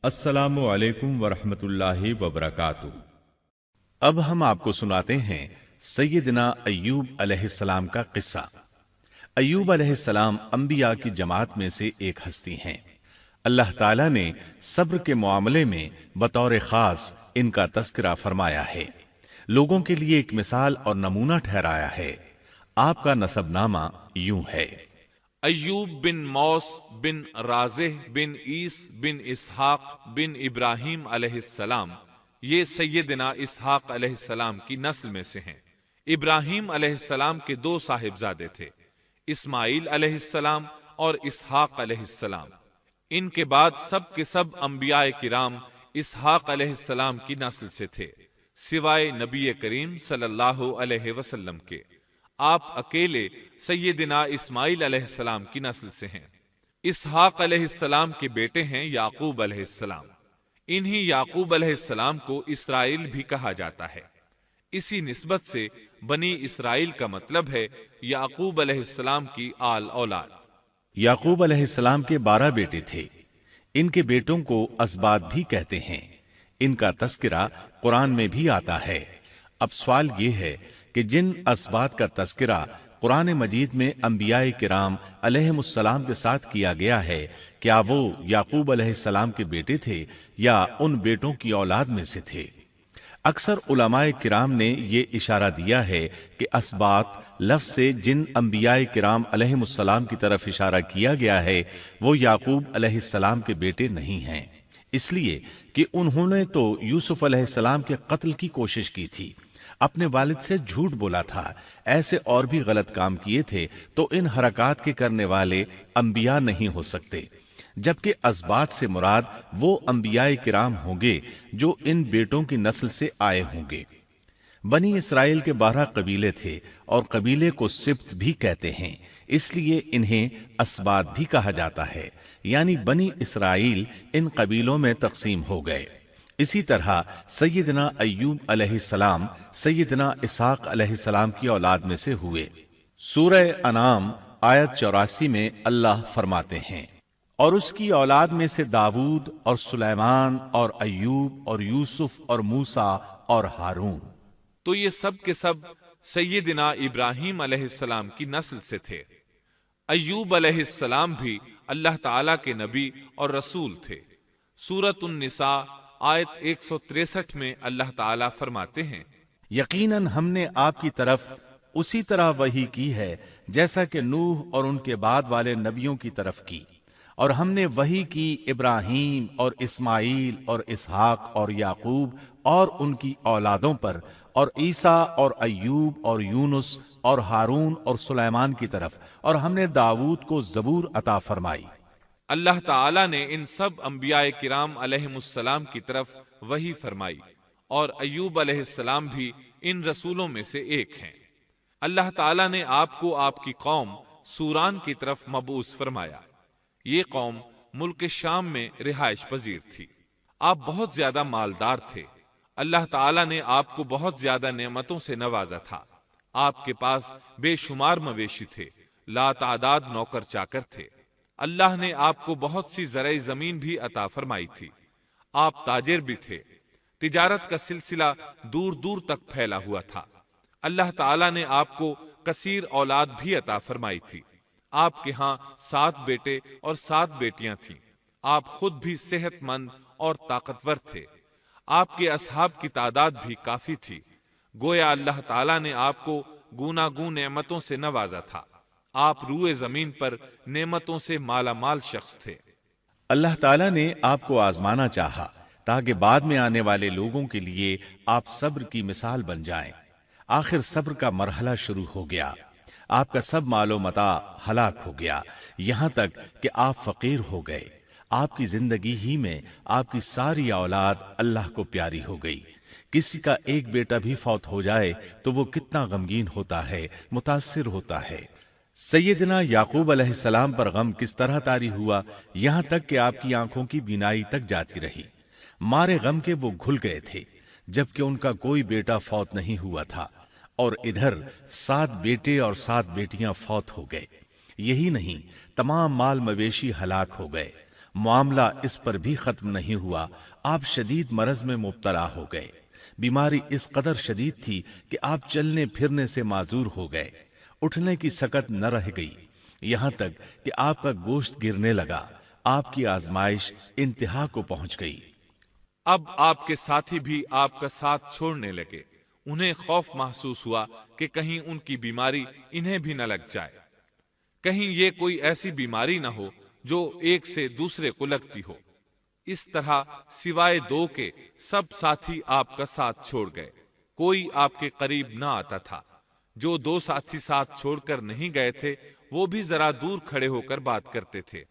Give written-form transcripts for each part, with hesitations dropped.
السلام علیکم ورحمۃ اللہ وبرکاتہ۔ اب ہم آپ کو سناتے ہیں سیدنا ایوب علیہ السلام کا قصہ۔ ایوب علیہ السلام انبیاء کی جماعت میں سے ایک ہستی ہیں۔ اللہ تعالیٰ نے صبر کے معاملے میں بطور خاص ان کا تذکرہ فرمایا ہے، لوگوں کے لیے ایک مثال اور نمونہ ٹھہرایا ہے۔ آپ کا نسب نامہ یوں ہے: ایوب بن موس بن رازح بن عیس بن اسحاق بن ابراہیم علیہ السلام، یہ سیدنا اسحاق علیہ السلام کی نسل میں سے ہیں۔ ابراہیم علیہ السلام کے دو صاحبزادے تھے، اسماعیل علیہ السلام اور اسحاق علیہ السلام۔ ان کے بعد سب کے سب انبیاء کرام اسحاق علیہ السلام کی نسل سے تھے، سوائے نبی کریم صلی اللہ علیہ وسلم کے۔ آپ اکیلے سیدنا اسماعیل علیہ السلام کی نسل سے ہیں۔ اسحاق علیہ السلام کے بیٹے ہیں یعقوب علیہ السلام۔ انہی یعقوب علیہ السلام کو اسرائیل بھی کہا جاتا ہے۔ اسی نسبت سے بنی اسرائیل کا مطلب ہے یعقوب علیہ السلام کی آل اولاد۔ یعقوب علیہ السلام کے 12 بیٹے تھے۔ ان کے بیٹوں کو اسباط بھی کہتے ہیں۔ ان کا تذکرہ قرآن میں بھی آتا ہے۔ اب سوال یہ ہے کہ جن اسباط کا تذکرہ قرآن مجید میں انبیاء کرام علیہم السلام کے ساتھ کیا گیا ہے، کیا وہ یعقوب علیہ السلام کے بیٹے تھے یا ان بیٹوں کی اولاد میں سے تھے؟ اکثر علماء کرام نے یہ اشارہ دیا ہے کہ اسباط لفظ سے جن انبیاء کرام علیہم السلام کی طرف اشارہ کیا گیا ہے وہ یعقوب علیہ السلام کے بیٹے نہیں ہیں، اس لیے کہ انہوں نے تو یوسف علیہ السلام کے قتل کی کوشش کی تھی، اپنے والد سے جھوٹ بولا تھا، ایسے اور بھی غلط کام کیے تھے، تو ان حرکات کے کرنے والے انبیاء نہیں ہو سکتے، جبکہ اسباط سے مراد وہ انبیاء کرام ہوں گے جو ان بیٹوں کی نسل سے آئے ہوں گے۔ بنی اسرائیل کے 12 قبیلے تھے اور قبیلے کو سبط بھی کہتے ہیں، اس لیے انہیں اسباط بھی کہا جاتا ہے، یعنی بنی اسرائیل ان قبیلوں میں تقسیم ہو گئے۔ اسی طرح سیدنا ایوب علیہ السلام سیدنا اسحاق علیہ السلام کی اولاد میں سے ہوئے۔ سورہ انعام آیت 84 میں اللہ فرماتے ہیں: اور اس کی اولاد میں سے داؤد اور سلیمان اور ایوب اور یوسف اور موسیٰ اور ہارون۔ تو یہ سب کے سب سیدنا ابراہیم علیہ السلام کی نسل سے تھے۔ ایوب علیہ السلام بھی اللہ تعالیٰ کے نبی اور رسول تھے۔ سورۃ النساء آیت 163 میں اللہ تعالیٰ فرماتے ہیں: یقیناً ہم نے آپ کی طرف اسی طرح وحی کی ہے جیسا کہ نوح اور ان کے بعد والے نبیوں کی طرف کی، اور ہم نے وحی کی ابراہیم اور اسماعیل اور اسحاق اور یعقوب اور ان کی اولادوں پر، اور عیسیٰ اور ایوب اور یونس اور ہارون اور سلیمان کی طرف، اور ہم نے داؤد کو زبور عطا فرمائی۔ اللہ تعالیٰ نے ان سب انبیاء کرام علیہم السلام کی طرف وحی فرمائی، اور ایوب علیہ السلام بھی ان رسولوں میں سے ایک ہیں۔ اللہ تعالیٰ نے آپ کو آپ کی قوم سوران کی طرف مبعوث فرمایا۔ یہ قوم ملک شام میں رہائش پذیر تھی۔ آپ بہت زیادہ مالدار تھے۔ اللہ تعالیٰ نے آپ کو بہت زیادہ نعمتوں سے نوازا تھا۔ آپ کے پاس بے شمار مویشی تھے، لا تعداد نوکر چاکر تھے۔ اللہ نے آپ کو بہت سی زرعی زمین بھی عطا فرمائی تھی۔ آپ تاجر بھی تھے، تجارت کا سلسلہ دور دور تک پھیلا ہوا تھا۔ اللہ تعالیٰ نے آپ کو کثیر اولاد بھی عطا فرمائی تھی۔ آپ کے ہاں 7 بیٹے اور 7 بیٹیاں تھیں۔ آپ خود بھی صحت مند اور طاقتور تھے۔ آپ کے اصحاب کی تعداد بھی کافی تھی۔ گویا اللہ تعالیٰ نے آپ کو گوناگون نعمتوں سے نوازا تھا۔ آپ روئے زمین پر نعمتوں سے مالا مال شخص تھے۔ اللہ تعالیٰ نے آپ کو آزمانا چاہا تاکہ بعد میں آنے والے لوگوں کے لیے آپ صبر کی مثال بن جائیں۔ آخر صبر کا مرحلہ شروع ہو گیا۔ آپ کا سب مال و متاع ہلاک ہو گیا، یہاں تک کہ آپ فقیر ہو گئے۔ آپ کی زندگی ہی میں آپ کی ساری اولاد اللہ کو پیاری ہو گئی۔ کسی کا ایک بیٹا بھی فوت ہو جائے تو وہ کتنا غمگین ہوتا ہے، متاثر ہوتا ہے۔ سیدنا یعقوب علیہ السلام پر غم کس طرح طاری ہوا، یہاں تک کہ آپ کی آنکھوں کی بینائی تک جاتی رہی۔ مارے غم کے وہ گھل گئے تھے، جبکہ ان کا کوئی بیٹا فوت نہیں ہوا تھا، اور ادھر 7 بیٹے اور 7 بیٹیاں فوت ہو گئے۔ یہی نہیں، تمام مال مویشی ہلاک ہو گئے۔ معاملہ اس پر بھی ختم نہیں ہوا، آپ شدید مرض میں مبتلا ہو گئے۔ بیماری اس قدر شدید تھی کہ آپ چلنے پھرنے سے معذور ہو گئے، اٹھنے کی سکت نہ رہ گئی، یہاں تک کہ آپ کا گوشت گرنے لگا۔ آپ کی آزمائش انتہا کو پہنچ گئی۔ اب آپ کے ساتھی بھی آپ کا ساتھ چھوڑنے لگے۔ انہیں خوف محسوس ہوا کہ کہیں ان کی بیماری انہیں بھی نہ لگ جائے، کہیں یہ کوئی ایسی بیماری نہ ہو جو ایک سے دوسرے کو لگتی ہو۔ اس طرح سوائے دو کے سب ساتھی آپ کا ساتھ چھوڑ گئے، کوئی آپ کے قریب نہ آتا تھا۔ جو دو ساتھی ساتھ چھوڑ کر نہیں گئے تھے وہ بھی ذرا دور کھڑے ہو کر بات کرتے تھے۔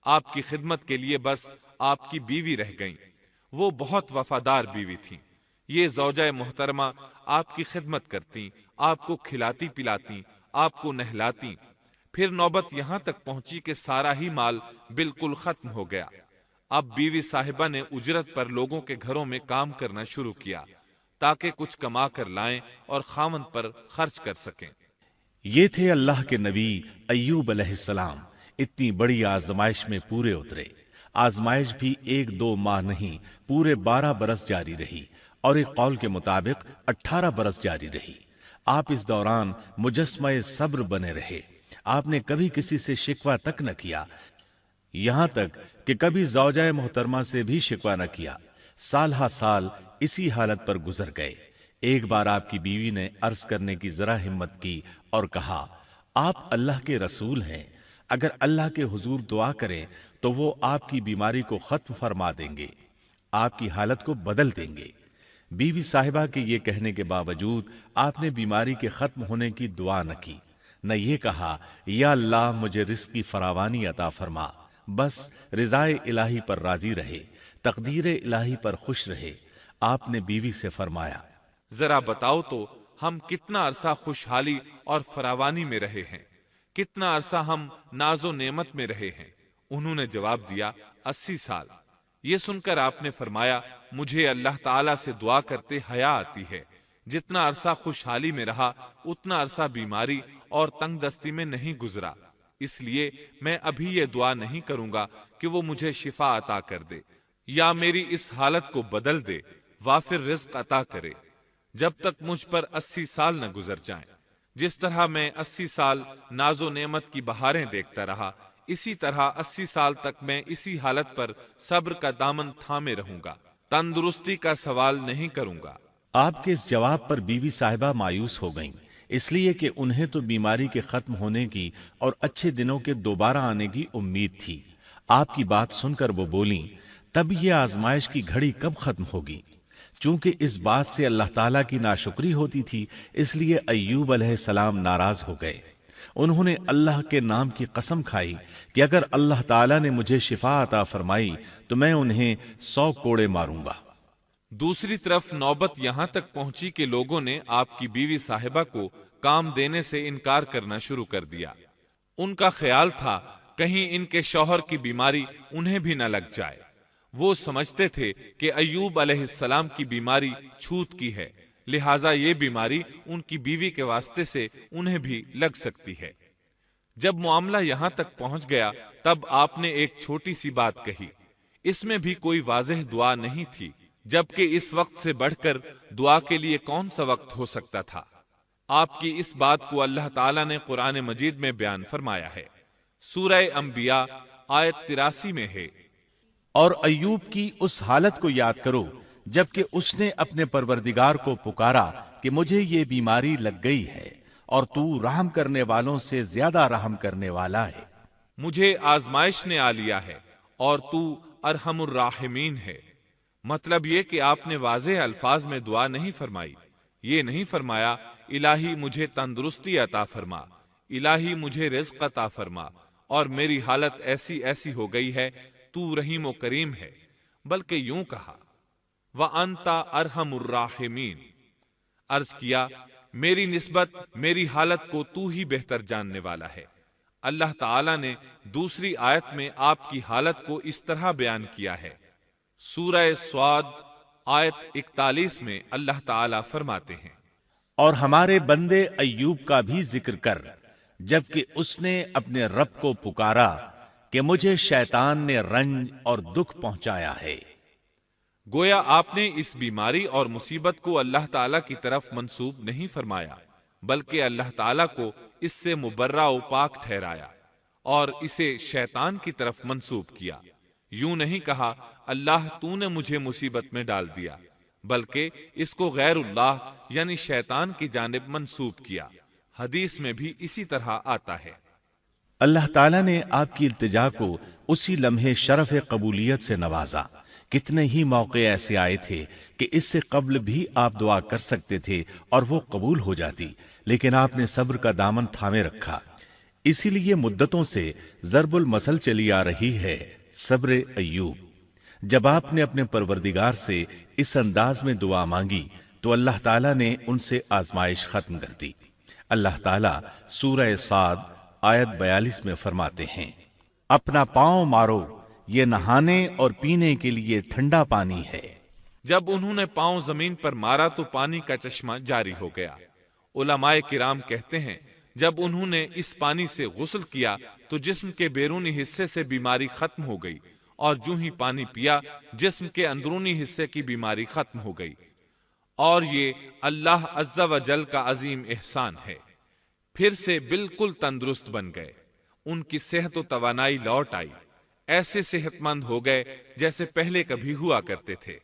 آپ کی خدمت کے لیے بس آپ کی بیوی رہ گئیں۔ وہ بہت وفادار بیوی تھیں۔ یہ زوجہ محترمہ آپ کی خدمت کرتی، آپ کو کھلاتی پلاتی، آپ کو نہلاتی۔ پھر نوبت یہاں تک پہنچی کہ سارا ہی مال بالکل ختم ہو گیا۔ اب بیوی صاحبہ نے اجرت پر لوگوں کے گھروں میں کام کرنا شروع کیا تاکہ کچھ کما کر لائیں اور خاوند پر خرچ کر سکیں۔ یہ تھے اللہ کے نبی ایوب علیہ السلام۔ اتنی بڑی آزمائش میں پورے اترے۔ آزمائش بھی 1-2 ماہ نہیں، پورے 12 برس جاری رہی، اور ایک قول کے مطابق 18 برس جاری رہی۔ آپ اس دوران مجسمہ صبر بنے رہے۔ آپ نے کبھی کسی سے شکوہ تک نہ کیا، یہاں تک کہ کبھی زوجہ محترمہ سے بھی شکوہ نہ کیا۔ سال ہا سال اسی حالت پر گزر گئے۔ ایک بار آپ کی بیوی نے عرض کرنے کی ذرا ہمت کی اور کہا، آپ اللہ کے رسول ہیں، اگر اللہ کے حضور دعا کریں تو وہ آپ کی بیماری کو ختم فرما دیں گے، آپ کی حالت کو بدل دیں گے۔ بیوی صاحبہ کے یہ کہنے کے باوجود آپ نے بیماری کے ختم ہونے کی دعا نہ کی، نہ یہ کہا یا اللہ مجھے رزق کی فراوانی عطا فرما، بس رضائے الہی پر راضی رہے، تقدیر الہی پر خوش رہے۔ آپ نے بیوی سے فرمایا، ذرا بتاؤ تو ہم کتنا عرصہ خوشحالی اور فراوانی میں رہے ہیں، کتنا عرصہ ہم ناز و نعمت میں رہے ہیں؟ انہوں نے جواب دیا، 80 سال۔ یہ سن کر آپ نے فرمایا، مجھے اللہ تعالیٰ سے دعا کرتے حیا آتی ہے، جتنا عرصہ خوشحالی میں رہا اتنا عرصہ بیماری اور تنگ دستی میں نہیں گزرا، اس لیے میں ابھی یہ دعا نہیں کروں گا کہ وہ مجھے شفا عطا کر دے یا میری اس حالت کو بدل دے، وافر رزق عطا کرے، جب تک مجھ پر 80 سال نہ گزر جائیں۔ جس طرح میں 80 سال ناز و نعمت کی بہاریں دیکھتا رہا، اسی طرح 80 سال تک میں اسی حالت پر صبر کا دامن تھامے رہوں گا، تندرستی کا سوال نہیں کروں گا۔ آپ کے اس جواب پر بیوی صاحبہ مایوس ہو گئیں، اس لیے کہ انہیں تو بیماری کے ختم ہونے کی اور اچھے دنوں کے دوبارہ آنے کی امید تھی۔ آپ کی بات سن کر وہ بولیں، تب یہ آزمائش کی گھڑی کب ختم ہوگی؟ چونکہ اس بات سے اللہ تعالیٰ کی ناشکری ہوتی تھی، اس لیے ایوب علیہ السلام ناراض ہو گئے۔ انہوں نے اللہ کے نام کی قسم کھائی کہ اگر اللہ تعالیٰ نے مجھے شفا عطا فرمائی تو میں انہیں 100 کوڑے ماروں گا۔ دوسری طرف نوبت یہاں تک پہنچی کہ لوگوں نے آپ کی بیوی صاحبہ کو کام دینے سے انکار کرنا شروع کر دیا۔ ان کا خیال تھا کہیں ان کے شوہر کی بیماری انہیں بھی نہ لگ جائے۔ وہ سمجھتے تھے کہ ایوب علیہ السلام کی بیماری چھوت کی ہے، لہٰذا یہ بیماری ان کی بیوی کے واسطے سے انہیں بھی لگ سکتی ہے۔ جب معاملہ یہاں تک پہنچ گیا تب آپ نے ایک چھوٹی سی بات کہی، اس میں بھی کوئی واضح دعا نہیں تھی، جبکہ اس وقت سے بڑھ کر دعا کے لیے کون سا وقت ہو سکتا تھا۔ آپ کی اس بات کو اللہ تعالیٰ نے قرآن مجید میں بیان فرمایا ہے۔ سورہ انبیاء آیت 83 میں ہے، اور ایوب کی اس حالت کو یاد کرو جبکہ اس نے اپنے پروردگار کو پکارا کہ مجھے یہ بیماری لگ گئی ہے اور تو رحم کرنے والوں سے زیادہ رحم کرنے والا ہے۔ مجھے آزمائش نے آ لیا ہے اور تو ارحم الراحمین ہے۔ مطلب یہ کہ آپ نے واضح الفاظ میں دعا نہیں فرمائی، یہ نہیں فرمایا الہی مجھے تندرستی عطا فرما، الہی مجھے رزق عطا فرما اور میری حالت ایسی ایسی ہو گئی ہے، تو رحیم و کریم ہے، بلکہ یوں کہا وَأَنْتَ أَرْحَمُ الرَّاحِمِينَ، عرض کیا میری نسبت میری حالت کو تو ہی بہتر جاننے والا ہے۔ اللہ تعالیٰ نے دوسری آیت میں آپ کی حالت کو اس طرح بیان کیا ہے۔ سورہ سواد آیت 41 میں اللہ تعالیٰ فرماتے ہیں، اور ہمارے بندے ایوب کا بھی ذکر کر، جبکہ اس نے اپنے رب کو پکارا کہ مجھے شیطان نے رنج اور دکھ پہنچایا ہے۔ گویا آپ نے اس بیماری اور مصیبت کو اللہ تعالیٰ کی طرف منسوب نہیں فرمایا، بلکہ اللہ تعالیٰ کو اس سے مبرہ و پاک ٹھہرایا اور اسے شیطان کی طرف منسوب کیا۔ یوں نہیں کہا اللہ تو نے مجھے مصیبت میں ڈال دیا، بلکہ اس کو غیر اللہ یعنی شیطان کی جانب منسوب کیا۔ حدیث میں بھی اسی طرح آتا ہے۔ اللہ تعالیٰ نے آپ کی التجا کو اسی لمحے شرف قبولیت سے نوازا۔ کتنے ہی موقع ایسے آئے تھے کہ اس سے قبل بھی آپ دعا کر سکتے تھے اور وہ قبول ہو جاتی، لیکن آپ نے صبر کا دامن تھامے رکھا۔ اسی لیے مدتوں سے ضرب المثل چلی آ رہی ہے صبر ایوب۔ جب آپ نے اپنے پروردگار سے اس انداز میں دعا مانگی تو اللہ تعالیٰ نے ان سے آزمائش ختم کر دی۔ اللہ تعالیٰ سورہ صاد آیت 42 میں فرماتے ہیں، اپنا پاؤں مارو، یہ نہانے اور پینے کے لیے ٹھنڈا پانی ہے۔ جب انہوں نے پاؤں زمین پر مارا تو پانی کا چشمہ جاری ہو گیا۔ علماء کرام کہتے ہیں جب انہوں نے اس پانی سے غسل کیا تو جسم کے بیرونی حصے سے بیماری ختم ہو گئی، اور جو ہی پانی پیا جسم کے اندرونی حصے کی بیماری ختم ہو گئی، اور یہ اللہ عز و جل کا عظیم احسان ہے۔ پھر سے بالکل تندرست بن گئے، ان کی صحت و توانائی لوٹ آئی، ایسے صحت مند ہو گئے جیسے پہلے کبھی ہوا کرتے تھے۔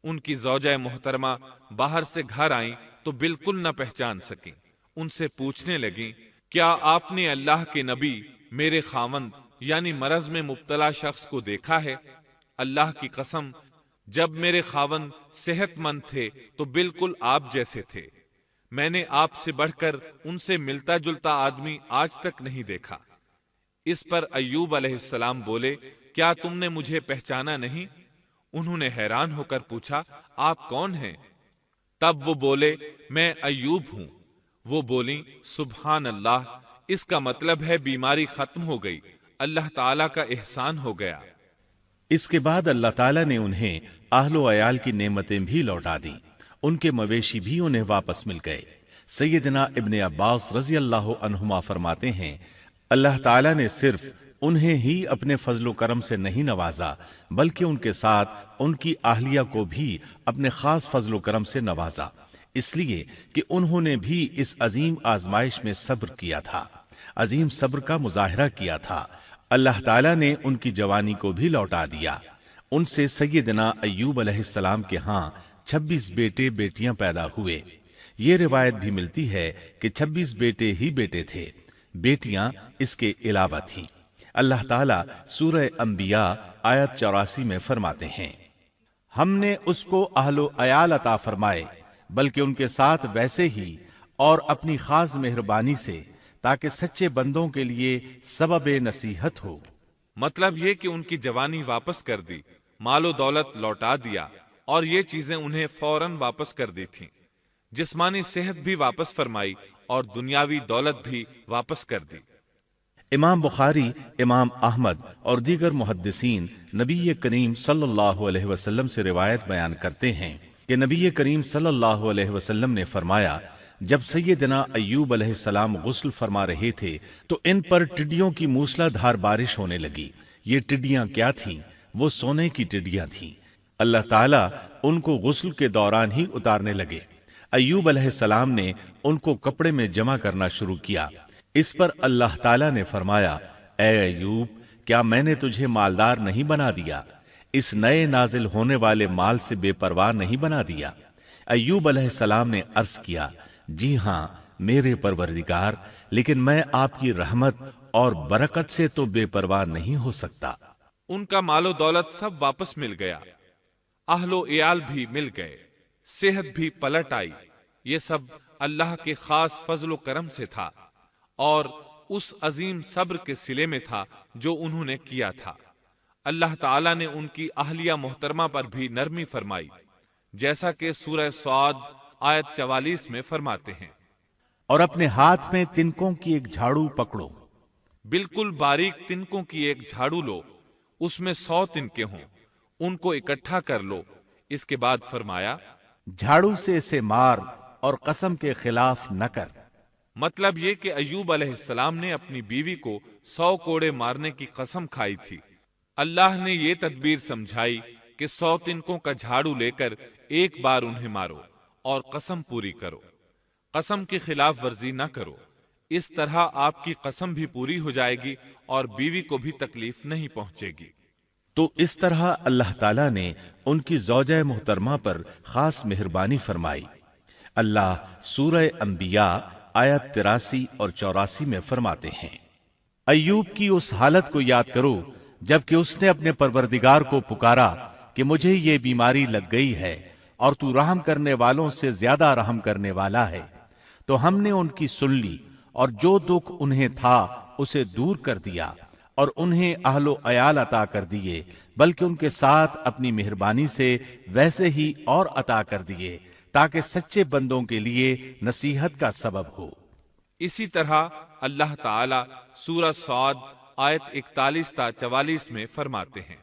ان کی زوجہ محترمہ باہر سے گھر آئیں تو بالکل نہ پہچان سکیں۔ ان سے پوچھنے لگیں، کیا آپ نے اللہ کے نبی میرے خاوند یعنی مرض میں مبتلا شخص کو دیکھا ہے؟ اللہ کی قسم، جب میرے خاوند صحت مند تھے تو بالکل آپ جیسے تھے۔ میں نے آپ سے بڑھ کر ان سے ملتا جلتا آدمی آج تک نہیں دیکھا۔ اس پر ایوب علیہ السلام بولے، کیا تم نے مجھے پہچانا نہیں؟ انہوں نے حیران ہو کر پوچھا، آپ کون ہیں؟ تب وہ بولے، میں ایوب ہوں۔ وہ بولیں، سبحان اللہ، اس کا مطلب ہے بیماری ختم ہو گئی، اللہ تعالیٰ کا احسان ہو گیا۔ اس کے بعد اللہ تعالیٰ نے انہیں اہل و عیال کی نعمتیں بھی لوٹا دیں، ان کے مویشی بھی انہیں واپس مل گئے۔ سیدنا ابن عباس رضی اللہ عنہما فرماتے ہیں، اللہ تعالیٰ نے صرف انہیں ہی اپنے فضل و کرم سے نہیں نوازا، بلکہ ان کے ساتھ ان کی اہلیہ کو بھی اپنے خاص فضل و کرم سے نوازا، اس لیے کہ انہوں نے بھی اس عظیم آزمائش میں صبر کیا تھا، عظیم صبر کا مظاہرہ کیا تھا۔ اللہ تعالیٰ نے ان کی جوانی کو بھی لوٹا دیا۔ ان سے سیدنا ایوب علیہ السلام کے ہاں 26 بیٹے بیٹیاں پیدا ہوئے۔ یہ روایت بھی ملتی ہے کہ 26 بیٹے ہی بیٹے تھے، بیٹیاں اس کے علاوہ تھیں۔ اللہ تعالیٰ سورہ انبیاء آیت 84 میں فرماتے ہیں، ہم نے اس کو اہل و عیال عطا فرمائے، بلکہ ان کے ساتھ ویسے ہی اور اپنی خاص مہربانی سے، تاکہ سچے بندوں کے لیے سبب نصیحت ہو۔ مطلب یہ کہ ان کی جوانی واپس کر دی، مال و دولت لوٹا دیا، اور یہ چیزیں انہیں فوراً واپس کر دی تھیں۔ جسمانی صحت بھی واپس فرمائی اور دنیاوی دولت بھی واپس کر دی۔ امام بخاری، امام احمد اور دیگر محدثین نبی کریم صلی اللہ علیہ وسلم سے روایت بیان کرتے ہیں کہ نبی کریم صلی اللہ علیہ وسلم نے فرمایا، جب سیدنا ایوب علیہ السلام غسل فرما رہے تھے تو ان پر ٹڈیوں کی موسلا دھار بارش ہونے لگی۔ یہ ٹڈیاں کیا تھیں؟ وہ سونے کی ٹڈیاں تھیں۔ اللہ تعالیٰ ان کو غسل کے دوران ہی اتارنے لگے۔ ایوب علیہ السلام نے ان کو کپڑے میں جمع کرنا شروع کیا۔ اس پر اللہ تعالیٰ نے فرمایا، اے ایوب، کیا میں نے تجھے مالدار نہیں بنا دیا؟ اس نئے نازل ہونے والے مال سے بے پرواہ نہیں بنا دیا؟ ایوب علیہ السلام نے عرض کیا، جی ہاں میرے پروردگار، لیکن میں آپ کی رحمت اور برکت سے تو بے پرواہ نہیں ہو سکتا۔ ان کا مال و دولت سب واپس مل گیا، اہل و عیال بھی مل گئے، صحت بھی پلٹ آئی۔ یہ سب اللہ کے خاص فضل و کرم سے تھا اور اس عظیم صبر کے صلے میں تھا جو انہوں نے کیا تھا۔ اللہ تعالیٰ نے ان کی اہلیہ محترمہ پر بھی نرمی فرمائی، جیسا کہ سورہ صاد آیت 44 میں فرماتے ہیں، اور اپنے ہاتھ میں تنکوں کی ایک جھاڑو پکڑو۔ بالکل باریک تنکوں کی ایک جھاڑو لو، اس میں 100 تنکے ہوں، ان کو اکٹھا کر لو۔ اس کے بعد فرمایا، جھاڑو سے اسے مار اور قسم کے خلاف نہ کر۔ مطلب یہ کہ ایوب علیہ السلام نے اپنی بیوی کو 100 کوڑے مارنے کی قسم کھائی تھی۔ اللہ نے یہ تدبیر سمجھائی کہ 100 تنکوں کا جھاڑو لے کر ایک بار انہیں مارو اور قسم پوری کرو، قسم کی خلاف ورزی نہ کرو، اس طرح آپ کی قسم بھی پوری ہو جائے گی اور بیوی کو بھی تکلیف نہیں پہنچے گی۔ تو اس طرح اللہ تعالیٰ نے ان کی زوجہ محترمہ پر خاص مہربانی فرمائی۔ اللہ سورہ انبیاء آیت 83 اور 84 میں فرماتے ہیں، ایوب کی اس حالت کو یاد کرو جبکہ اس نے اپنے پروردگار کو پکارا کہ مجھے یہ بیماری لگ گئی ہے اور تو رحم کرنے والوں سے زیادہ رحم کرنے والا ہے، تو ہم نے ان کی سن لی اور جو دکھ انہیں تھا اسے دور کر دیا اور انہیں اہل و عیال عطا کر دیے، بلکہ ان کے ساتھ اپنی مہربانی سے ویسے ہی اور عطا کر دیے تاکہ سچے بندوں کے لیے نصیحت کا سبب ہو۔ اسی طرح اللہ تعالی سورہ صاد آیت 41 تا 44 میں فرماتے ہیں،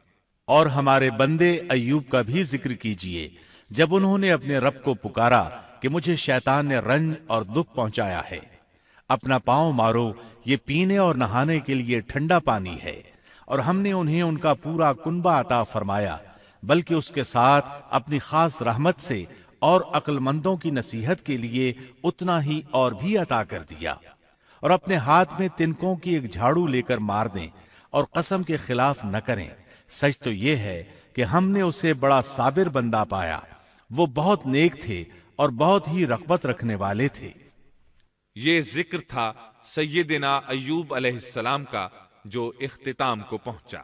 اور ہمارے بندے ایوب کا بھی ذکر کیجئے جب انہوں نے اپنے رب کو پکارا کہ مجھے شیطان نے رنج اور دکھ پہنچایا ہے، اپنا پاؤں مارو، یہ پینے اور نہانے کے لیے ٹھنڈا پانی ہے، اور ہم نے انہیں ان کا پورا کنبہ عطا فرمایا، بلکہ اس کے ساتھ اپنی خاص رحمت سے اور عقل مندوں کی نصیحت کے لیے اتنا ہی اور بھی عطا کر دیا، اور اپنے ہاتھ میں تنکوں کی ایک جھاڑو لے کر مار دیں اور قسم کے خلاف نہ کریں، سچ تو یہ ہے کہ ہم نے اسے بڑا صابر بندہ پایا، وہ بہت نیک تھے اور بہت ہی رغبت رکھنے والے تھے۔ یہ ذکر تھا سیدنا ایوب علیہ السلام کا جو اختتام کو پہنچا۔